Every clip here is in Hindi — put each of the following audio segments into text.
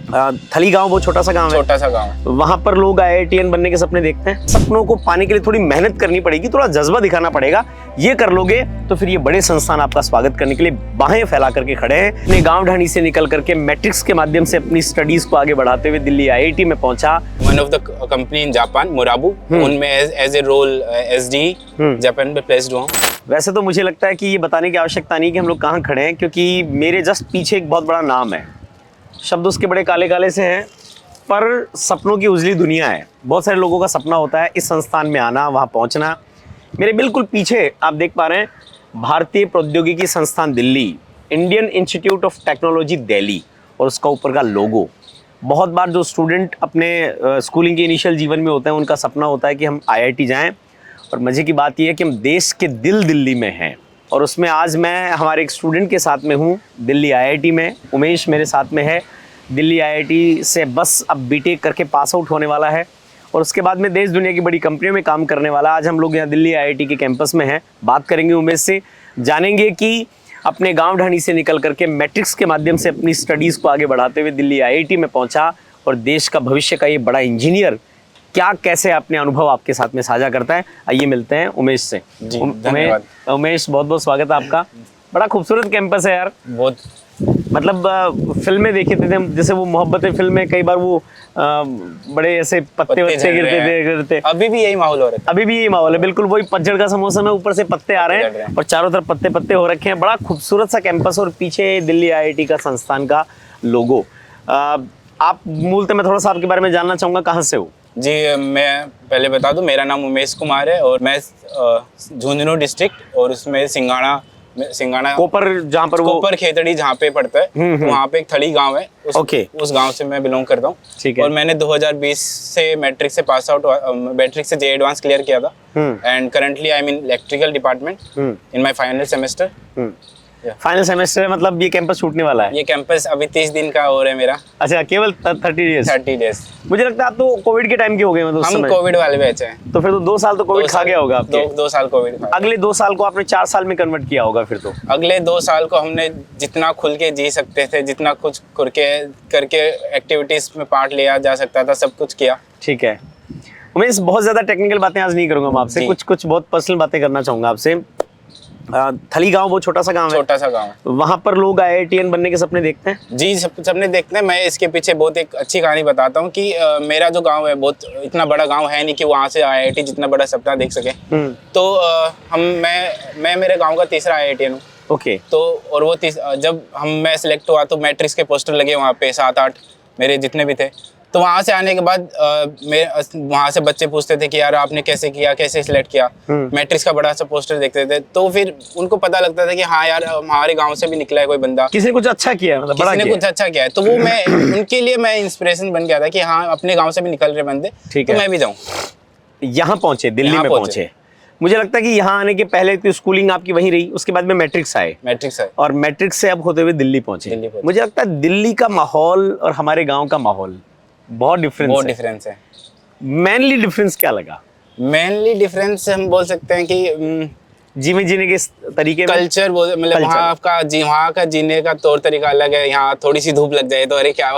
थली गांव बहुत छोटा सा गांव है। छोटा सा गांव है। वहां पर लोग IITian बनने के सपने देखते हैं। सपनों को पाने के लिए थोड़ी मेहनत करनी पड़ेगी, थोड़ा जज्बा दिखाना पड़ेगा। ये कर लोगे तो फिर ये बड़े संस्थान आपका स्वागत करने के लिए बाहें फैला करके खड़े हैं। अपने गांव ढाणी से निकल करके मैट्रिक्स के माध्यम से अपनी स्टडीज को आगे बढ़ाते हुए दिल्ली IIT में पहुंचा। One of the company in Japan, Murabu, उनमें as a role SD Japan में प्लेस्ड हुआ। वैसे तो मुझे लगता है कि ये बताने की आवश्यकता नहीं कि हम लोग कहाँ खड़े हैं, क्योंकि मेरे जस्ट पीछे एक बहुत बड़ा नाम है। शब्द उसके बड़े काले काले से हैं, पर सपनों की उजली दुनिया है। बहुत सारे लोगों का सपना होता है इस संस्थान में आना, वहाँ पहुँचना। मेरे बिल्कुल पीछे आप देख पा रहे हैं भारतीय प्रौद्योगिकी संस्थान Delhi, Indian institute of technology Delhi, और उसका ऊपर का लोगो। बहुत बार जो स्टूडेंट अपने स्कूलिंग के इनिशियल जीवन में होते हैं, उनका सपना होता है कि हम IIT जाएं, और मज़े की बात यह है कि हम देश के दिल्ली में हैं। और उसमें आज मैं हमारे एक स्टूडेंट के साथ में हूँ दिल्ली IIT में। उमेश मेरे साथ में है। दिल्ली IIT से बस अब BTech करके पास आउट होने वाला है, और उसके बाद में देश दुनिया की बड़ी कंपनियों में काम करने वाला। आज हम लोग यहाँ दिल्ली IIT के कैंपस में हैं। बात करेंगे उमेश से, जानेंगे कि अपने गांव ढाणी से निकल करके मैट्रिक्स के माध्यम से अपनी स्टडीज़ को आगे बढ़ाते हुए दिल्ली IIT में पहुंचा, और देश का भविष्य का ये बड़ा इंजीनियर क्या कैसे अपने अनुभव आपके साथ में साझा करता है। आइए मिलते हैं उमेश से। जी, धन्यवाद। उमेश, बहुत बहुत स्वागत है आपका। बड़ा खूबसूरत कैंपस है यार। बहुत, मतलब फिल्में देखे थे जैसे वो मोहब्बतें फिल्म में कई बार वो बड़े ऐसे पत्ते गिरते थे। अभी भी यही माहौल हो रहा है। अभी भी यही माहौल है, बिल्कुल वही पतझड़ का मौसम है। ऊपर से पत्ते आ रहे हैं और चारों तरफ पत्ते पत्ते हो रखे हैं। बड़ा खूबसूरत सा कैंपस, और पीछे दिल्ली IIT का संस्थान का लोगो। आप मूलतः मैं थोड़ा सा आपके बारे में जानना चाहूँगा, कहाँ से हो? जी, मैं पहले बता दूं, मेरा नाम उमेश कुमार है, और मैं झुंझुनू डिस्ट्रिक्ट, और उसमें सिंगाना कोपर, जहाँ पर कोपर खेतड़ी जहाँ पे पड़ता है, तो वहाँ पे एक थली गांव है। उस गांव से मैं बिलोंग करता हूँ। ठीक है। और मैंने 2020 से मैट्रिक से पास आउट, मैट्रिक से JEE एडवांस क्लियर किया था, and currently I am in electrical department in my final semester. Final semester, मतलब ये कैंपस छूटने वाला है? ये कैंपस अभी 30 दिन का और है मेरा। अच्छा, केवल 30 डेज। मुझे लगता है आप तो कोविड के टाइम के हो गए, मतलब हम कोविड वाले बैच हैं। तो फिर तो 2 साल तो कोविड खा गया होगा आपके। 2 साल कोविड खा। अगले 2 साल को आपने 4 साल में कन्वर्ट किया होगा फिर तो। अगले 2 साल को हमने जितना खुल के जी सकते थे, जितना कुछ करके एक्टिविटीज में पार्ट लिया जा सकता था, सब कुछ किया। ठीक है उमेश, बहुत ज्यादा टेक्निकल बातें आज नहीं करूंगा मैं आपसे, कुछ बहुत पर्सनल बातें करना चाहूंगा आपसे। थली गांव बहुत छोटा सा गांव है। छोटा सा गांव है। वहां पर लोग IITian बनने के सपने देखते हैं। जी, सबने देखते हैं। मैं इसके पीछे बहुत एक अच्छी कहानी बताता हूँ कि मेरा जो गांव है, बहुत इतना बड़ा गांव है नहीं कि वहाँ से IIT जितना बड़ा सपना देख सके। तो मैं मेरे गांव का तीसरा IITian हूँ। ओके। तो और वो जब मैं सिलेक्ट हुआ तो मैट्रिक्स के पोस्टर लगे वहाँ पे 7-8 मेरे जितने भी थे। तो वहाँ से आने के बाद वहाँ से बच्चे पूछते थे कि यार आपने कैसे किया, कैसे सिलेक्ट किया। मैट्रिक्स का बड़ा सा पोस्टर देखते थे, तो फिर उनको पता लगता था कि हाँ यार, हमारे गांव से भी निकला है कोई बंदा, किसी ने कुछ अच्छा किया, मतलब किसी ने कुछ अच्छा किया है। तो वो मैं उनके लिए मैं इंस्पिरेशन बन गया था कि हाँ, अपने गाँव से भी निकल रहे बंदे, तो मैं भी जाऊँ। यहाँ पहुंचे, दिल्ली में पहुंचे। मुझे लगता है कि यहाँ आने के पहले तो स्कूलिंग आपकी वहीं रही, उसके बाद में मैट्रिक्स आए, और मैट्रिक्स से अब होते हुए दिल्ली पहुंचे। मुझे लगता है दिल्ली का माहौल और हमारे गांव का माहौल बहुत डिफरेंस है। मेनली डिफरेंस क्या लगा? मेनली डिफरेंस हम बोल सकते हैं कि जीने के तरीके, कल्चर, मतलब वहाँ का जीने का तौर तरीका अलग है। यहाँ थोड़ी सी धूप लग जाए तो अरे क्या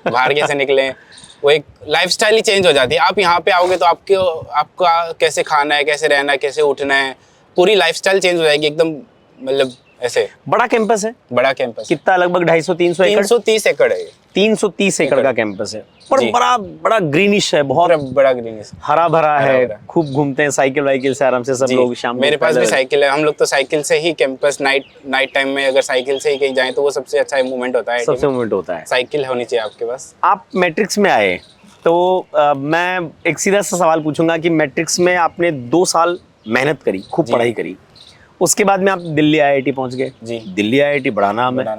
बाहर कैसे निकले, वो एक लाइफस्टाइल ही चेंज हो जाती है। आप यहाँ पे आओगे तो आपका कैसे खाना है, कैसे रहना है, कैसे उठना है, पूरी लाइफस्टाइल चेंज हो जाएगी एकदम। मतलब ऐसे बड़ा कैंपस है। बड़ा कैंपस कितना, लगभग 250-300 एकड़? 330 एकड़ है। 330 एकड़ का कैंपस है, पर बड़ा ग्रीनिश है, बहुत बड़ा ग्रीनिश, हरा भरा है। खूब घूमते हैं साइकिल से आराम से सब लोग। शाम मेरे पास भी साइकिल है। हम लोग तो साइकिल से ही कैंपस, नाइट टाइम में अगर साइकिल से ही कहीं जाएं तो वो सबसे अच्छा मूवमेंट होता है। सबसे मूवमेंट होता है। साइकिल होनी चाहिए आपके पास। आप मैट्रिक्स में आए तो मैं एक सीधा सा सवाल पूछूंगा कि मैट्रिक्स में आपने 2 साल मेहनत करी, खूब पढ़ाई करी, उसके बाद में आप दिल्ली IIT पहुंच गए। जी, दिल्ली IIT बड़ा नाम है।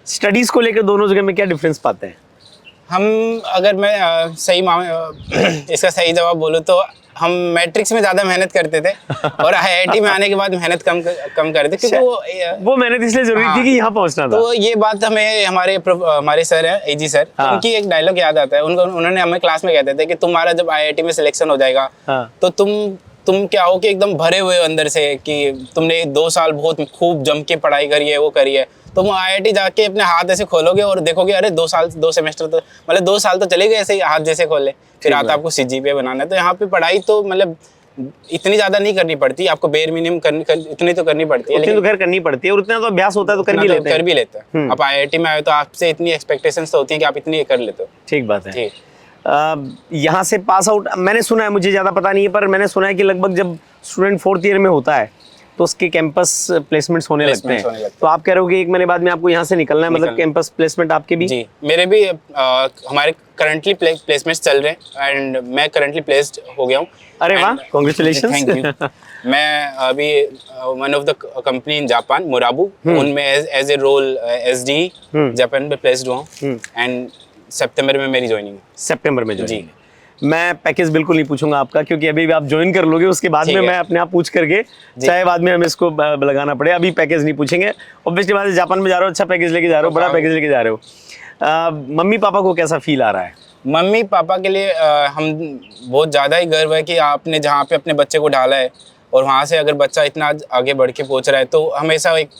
स्टडीज को लेकर दोनों जगह में क्या डिफरेंस पाते हैं? अगर मैं इसका सही जवाब बोलूँ तो हम मैट्रिक्स में ज्यादा मेहनत करते थे, और IIT में आने के बाद मेहनत कम करते, क्योंकि वो मेहनत इसलिए जरूरी थी कि यहाँ पहुँचना था। तो ये बात हमें हमारे सर हैं, AG सर, उनकी एक डायलॉग याद आता है। उन्होंने हमें क्लास में कहते थे कि तुम्हारा जब IIT में सिलेक्शन हो जाएगा तो तुम क्या हो कि एकदम भरे हुए अंदर से, कि तुमने 2 साल बहुत खूब जम के पढ़ाई करी है, वो करी है, तुम IIT जाके अपने हाथ ऐसे खोलोगे और देखोगे अरे 2 सेमेस्टर तो मतलब 2 साल तो चले गए ऐसे ही हाथ जैसे खोले, फिर आता आपको CGPA बनाना है। तो यहाँ पे पढ़ाई तो मतलब इतनी ज्यादा नहीं करनी पड़ती आपको, बेयर मिनिमम इतनी तो करनी पड़ती है, लेकिन तो खैर करनी पड़ती है और उतना तो अभ्यास होता है तो कर भी लेते हैं। आप IIT में आए तो आपसे इतनी एक्सपेक्टेशंस तो होती हैं कि आप इतनी कर लेते हो। ठीक बात है। ठीक। यहाँ से पास आउट मैंने सुना है, मुझे ज़्यादा पता नहीं है, पर मैंने सुना है कि लगभग जब स्टूडेंट 4th ईयर में होता है तो उसके कैंपस प्लेसमेंट्स होने लगते हैं। तो आप कह रहे हो कि 1 महीने बाद में आपको यहाँ से निकलना है, मतलब कैंपस प्लेसमेंट आपके भी? जी, मेरे भी हमारे करंटली प्लेसमेंट्स चल रहे हैं एंड मैं करंटली प्लेस्ड हो गया हूँ। अरे वाह, कांग्रेचुलेशंस। Thank you. मैं अभी one of the company in Japan Morabu, उनमें as a role SD Japan में प्लेस्ड हुआ हूँ एंड सितंबर में मेरी ज्वाइनिंग है। सितंबर में जी। मैं पैकेज बिल्कुल नहीं पूछूंगा आपका, क्योंकि अभी भी आप ज्वाइन कर लोगे उसके बाद में मैं अपने आप पूछ करके, चाहे बाद में हमें इसको लगाना पड़े, अभी पैकेज नहीं पूछेंगे। ऑब्वियसली बात है, जापान में जा रहे हो, अच्छा पैकेज लेके जा रहे हो, बड़ा पैकेज लेके जा रहे हो। मम्मी पापा को कैसा फील आ रहा है? मम्मी पापा के लिए हम बहुत ज़्यादा ही गर्व है कि आपने जहाँ पे अपने बच्चे को डाला है और वहाँ से अगर बच्चा इतना आगे बढ़ के पहुँच रहा है तो हमेशा एक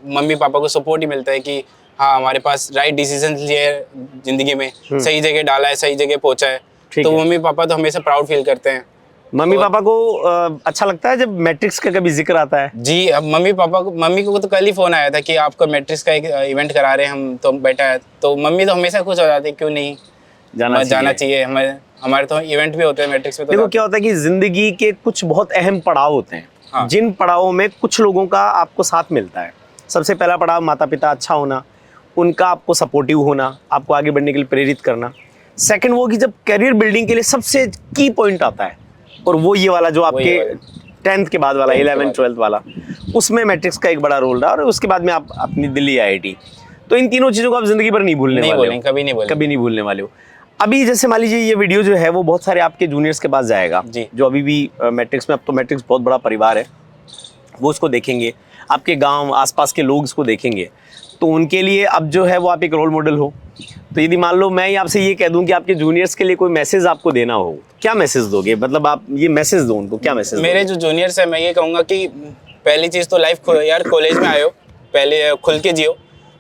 मम्मी पापा को सपोर्ट ही मिलता है कि हाँ हमारे पास राइट डिसीजन लिए है ज़िंदगी में, सही जगह डाला है, सही जगह पहुँचा है। तो मम्मी पापा तो हमेशा प्राउड फील करते हैं। मम्मी पापा को अच्छा लगता है जब मैट्रिक्स का कभी जिक्र आता है? जी, अब मम्मी को तो कल ही फ़ोन आया था कि आपका मैट्रिक्स का एक इवेंट करा रहे हैं हम, तो बेटा है, तो मम्मी तो हमेशा खुश हो जाती है, क्यों नहीं जाना चाहिए। हमारे तो इवेंट भी होते हैं मैट्रिक्स में। तो देखो क्या होता है कि जिंदगी के कुछ बहुत अहम पड़ाव होते हैं। हाँ। जिन पड़ावों में कुछ लोगों का आपको साथ मिलता है। सबसे पहला पड़ाव माता पिता अच्छा होना, उनका आपको सपोर्टिव होना, आपको आगे बढ़ने के लिए प्रेरित करना। सेकंड वो कि जब करियर बिल्डिंग के लिए सबसे की पॉइंट आता है, और वो ये वाला जो आपके 10th के बाद वाला 11th 12th वाला, उसमें मैट्रिक्स का एक बड़ा रोल रहा, और उसके बाद में आप अपनी दिल्ली IIT। तो इन तीनों चीज़ों को आप जिंदगी भर नहीं भूलने वाले हो, कभी नहीं भूलने वाले हो। अभी जैसे मान लीजिए ये वीडियो जो है वो बहुत सारे आपके जूनियर्स के पास जाएगा जो अभी भी मैट्रिक्स में, अब तो मैट्रिक्स बहुत बड़ा परिवार है, वो उसको देखेंगे, आपके गांव आसपास के लोग इसको देखेंगे, तो उनके लिए अब जो है वो आप एक रोल मॉडल हो। तो यदि मान लो मैं आपसे ये कह दूं कि आपके जूनियर्स के लिए कोई मैसेज आपको देना हो, क्या मैसेज दोगे? मतलब आप ये मैसेज दो उनको, क्या मैसेज? मेरे जो जूनियर्स है, मैं ये कहूँगा कि पहली चीज़ तो लाइफ यार कॉलेज में आए हो, पहले खुल के जियो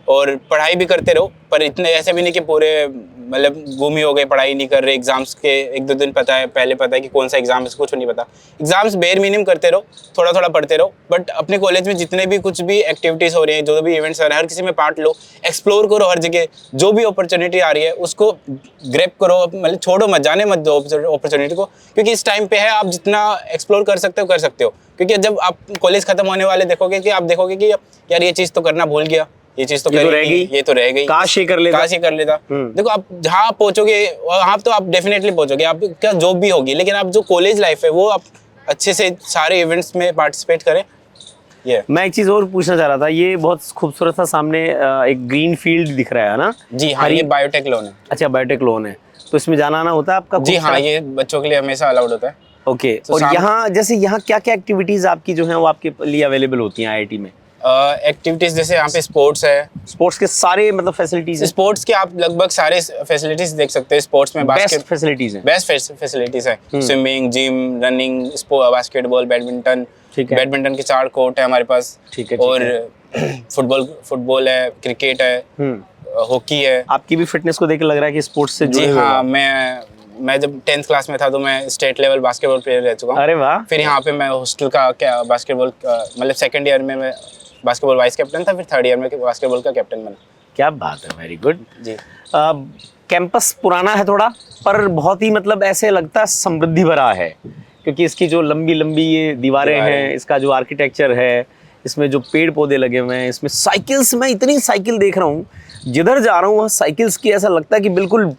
और पढ़ाई भी करते रहो, पर इतने ऐसे भी नहीं कि पूरे मतलब गुम ही हो गए, पढ़ाई नहीं कर रहे। एग्जाम्स के 1-2 दिन पहले पता है कि कौन सा एग्जाम है, कुछ नहीं पता। एग्जाम्स बेयर मिनिमम करते रहो, थोड़ा थोड़ा पढ़ते रहो, बट अपने कॉलेज में जितने भी कुछ भी एक्टिविटीज़ हो रही हैं, जो भी इवेंट्स हो रहे हैं, हर किसी में पार्ट लो, एक्सप्लोर करो हर जगह। जो भी अपॉर्चुनिटी आ रही है उसको ग्रैब करो, मतलब छोड़ो मत, जाने मत दो अपॉर्चुनिटी को, क्योंकि इस टाइम पे है आप जितना एक्सप्लोर कर सकते हो। क्योंकि जब आप कॉलेज खत्म होने वाले देखोगे कि यार ये चीज़ तो करना भूल गया, ये चीज तो रह गई, काश ये कर लेता। देखो आप जहाँ पहुंचोगे वहाँ तो आप डेफिनेटली पहुंचोगे, आप क्या जॉब भी होगी, लेकिन आप जो कॉलेज लाइफ है वो आप अच्छे से सारे इवेंट्स में पार्टिसिपेट करें। मैं एक चीज और पूछना चाह रहा था, ये बहुत खूबसूरत सा सामने एक ग्रीन फील्ड दिख रहा है ना? जी हाँ, ये बायोटेक लोन है। अच्छा, बायोटेक लोन है, तो इसमें जाना आना होता है आपका? जी हाँ, ये बच्चों के लिए हमेशा अलाउड होता है। ओके, और यहाँ जैसे यहाँ क्या क्या एक्टिविटीज आपकी जो है वो आपके लिए अवेलेबल होती हैं IIT में? एक्टिविटीज जैसे यहाँ पे स्पोर्ट्स है, स्पोर्ट्स के सारे मतलब फैसिलिटीज है? स्पोर्ट्स के आप लगभग सारे फैसिलिटीज देख सकते हैं। स्पोर्ट्स में बेस्ट फैसिलिटीज है, swimming, gym, running, basketball, badminton के 4 कोर्ट है हमारे पास। ठीक है। और फुटबॉल है, क्रिकेट है, हॉकी है। आपकी भी फिटनेस को देख के लग रहा है कि स्पोर्ट्स से जुड़े। जी हाँ, मैं जब 10th क्लास में था तो मैं स्टेट लेवल बास्केटबॉल प्लेयर रह चुका हूँ। अरे वाह। फिर यहाँ पे मैं हॉस्टल का बास्केटबॉल मतलब 2nd ईयर में मैं बास्केटबॉल वाइस कैप्टन था, फिर 3rd ईयर में बास्केटबॉल का कैप्टन बना। क्या बात है, वेरी गुड जी। कैंपस पुराना है थोड़ा, पर बहुत ही मतलब ऐसे लगता है समृद्धि भरा है, क्योंकि इसकी जो लंबी लंबी ये दीवारें हैं, इसका जो आर्किटेक्चर है, इसमें जो पेड़ पौधे लगे हुए हैं, इसमें साइकिल्स, मैं इतनी साइकिल देख रहा हूँ, जिधर जा रहा हूँ वहाँ साइकिल्स की ऐसा लगता है कि बिल्कुल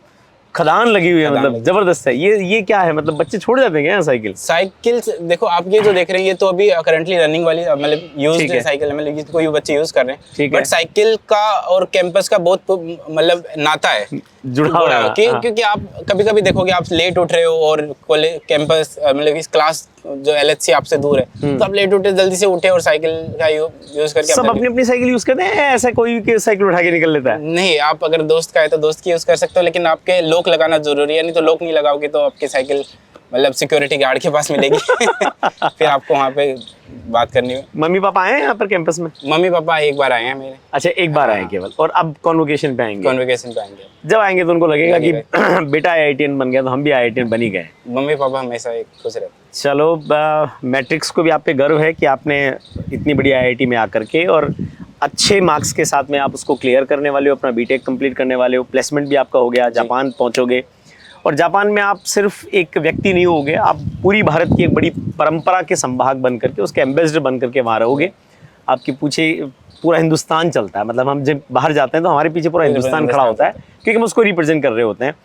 खदान लगी हुई है, मतलब जबरदस्त है। ये क्या है, मतलब बच्चे छोड़ जाते हैं क्या साइकिल? देखो आप ये जो देख रहे हैं, ये तो अभी करंटली रनिंग वाली मतलब यूज्ड साइकिल है, मतलब कोई बच्चे यूज कर रहे हैं, बट साइकिल का और कैंपस का बहुत मतलब नाता है, जुड़ा हुआ है। क्योंकि आप कभी देखोगे आप लेट उठ रहे हो और कैंपस मतलब इस क्लास जो LHC आपसे दूर है, तो आप लेट उठे, जल्दी से उठे और साइकिल का यूज करके सब अपनी साइकिल यूज करते हैं, ऐसा कोई भी साइकिल उठा के निकल लेता है? नहीं, आप अगर दोस्त का है तो दोस्त की यूज कर सकते हो, लेकिन आपके लॉक लगाना जरूरी है, नहीं तो लॉक नहीं लगाओगे तो आपकी साइकिल मतलब सिक्योरिटी गार्ड के पास मिलेगी। फिर आपको वहाँ पे बात करनी है। मम्मी पापा आए हैं यहाँ पर कैंपस में? मम्मी पापा एक बार आए हैं मेरे। अच्छा, एक बार आए केवल, और अब कॉन्वोकेशन पे आएंगे? कॉन्वोकेशन पे आएंगे। जब आएंगे तो उनको लगेगा कि बेटा IITian बन गया तो हम भी IITian बन ही गए। मम्मी पापा हमेशा एक खुश रहते। चलो, मैट्रिक्स को भी आप पे गर्व है कि आपने इतनी बड़ी IIT में आकर के और अच्छे मार्क्स के साथ में आप उसको क्लियर करने वाले हो, अपना बीटेक कंप्लीट करने वाले हो, प्लेसमेंट भी आपका हो गया, जापान पहुंचोगे। और जापान में आप सिर्फ एक व्यक्ति नहीं होगे, आप पूरी भारत की एक बड़ी परंपरा के संवाहक बन करके, उसके एम्बेसडर बन करके वहाँ रहोगे। आपके पीछे पूरा हिंदुस्तान चलता है, मतलब हम जब बाहर जाते हैं तो हमारे पीछे पूरा हिंदुस्तान खड़ा होता है, क्योंकि हम उसको रिप्रेजेंट कर रहे होते हैं।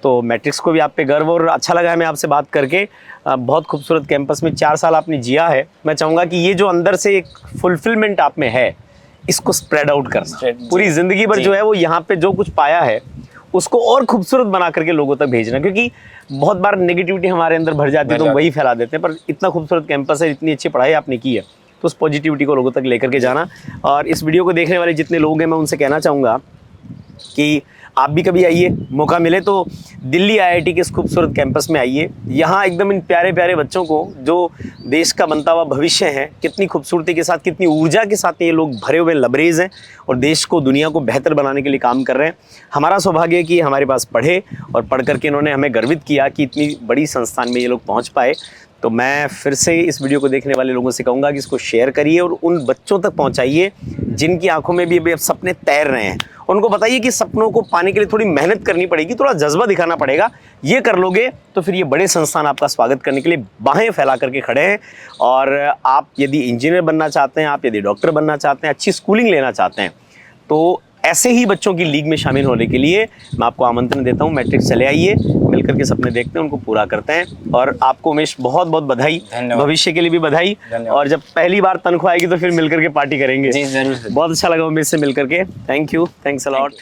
तो मैट्रिक्स को भी आप पे गर्व, और अच्छा लगा है मैं आपसे बात करके। बहुत खूबसूरत कैंपस में 4 साल आपने जिया है। मैं चाहूँगा कि ये जो अंदर से एक फुलफिलमेंट आप में है, इसको स्प्रेड आउट करना, पूरी ज़िंदगी भर जो है वो यहाँ पे जो कुछ पाया है उसको और खूबसूरत बना करके लोगों तक भेजना। क्योंकि बहुत बार नेगेटिविटी हमारे अंदर भर जाती है तो हम वही फैला देते हैं, पर इतना खूबसूरत कैंपस है, इतनी अच्छी पढ़ाई आपने की है, तो उस पॉजिटिविटी को लोगों तक लेकर के जाना। और इस वीडियो को देखने वाले जितने लोग हैं, मैं उनसे कहना चाहूँगा कि आप भी कभी आइए, मौका मिले तो दिल्ली IIT के इस खूबसूरत कैंपस में आइए। यहाँ एकदम इन प्यारे प्यारे बच्चों को, जो देश का बनता हुआ भविष्य है, कितनी खूबसूरती के साथ, कितनी ऊर्जा के साथ ये लोग भरे हुए लबरेज हैं और देश को, दुनिया को बेहतर बनाने के लिए काम कर रहे हैं। हमारा सौभाग्य है कि हमारे पास पढ़े और पढ़ करके इन्होंने हमें गर्वित किया कि इतनी बड़ी संस्थान में ये लोग पहुँच पाए। तो मैं फिर से इस वीडियो को देखने वाले लोगों से कहूँगा कि इसको शेयर करिए और उन बच्चों तक पहुँचाइए जिनकी आंखों में भी अभी अब सपने तैर रहे हैं। उनको बताइए कि सपनों को पाने के लिए थोड़ी मेहनत करनी पड़ेगी, थोड़ा जज्बा दिखाना पड़ेगा। ये कर लोगे तो फिर ये बड़े संस्थान आपका स्वागत करने के लिए बाहें फैला करके खड़े हैं। और आप यदि इंजीनियर बनना चाहते हैं, आप यदि डॉक्टर बनना चाहते हैं, अच्छी स्कूलिंग लेना चाहते हैं, तो ऐसे ही बच्चों की लीग में शामिल होने के लिए मैं आपको आमंत्रण देता हूं। मैट्रिक्स चले आइए, मिलकर के सपने देखते हैं, उनको पूरा करते हैं। और आपको उमेश बहुत बहुत बधाई, भविष्य के लिए भी बधाई। और जब पहली बार तनख्वाह आएगी तो फिर मिलकर के पार्टी करेंगे। जी जरूर। बहुत अच्छा लगा उमेश से मिलकर के। Thank you, thanks a lot.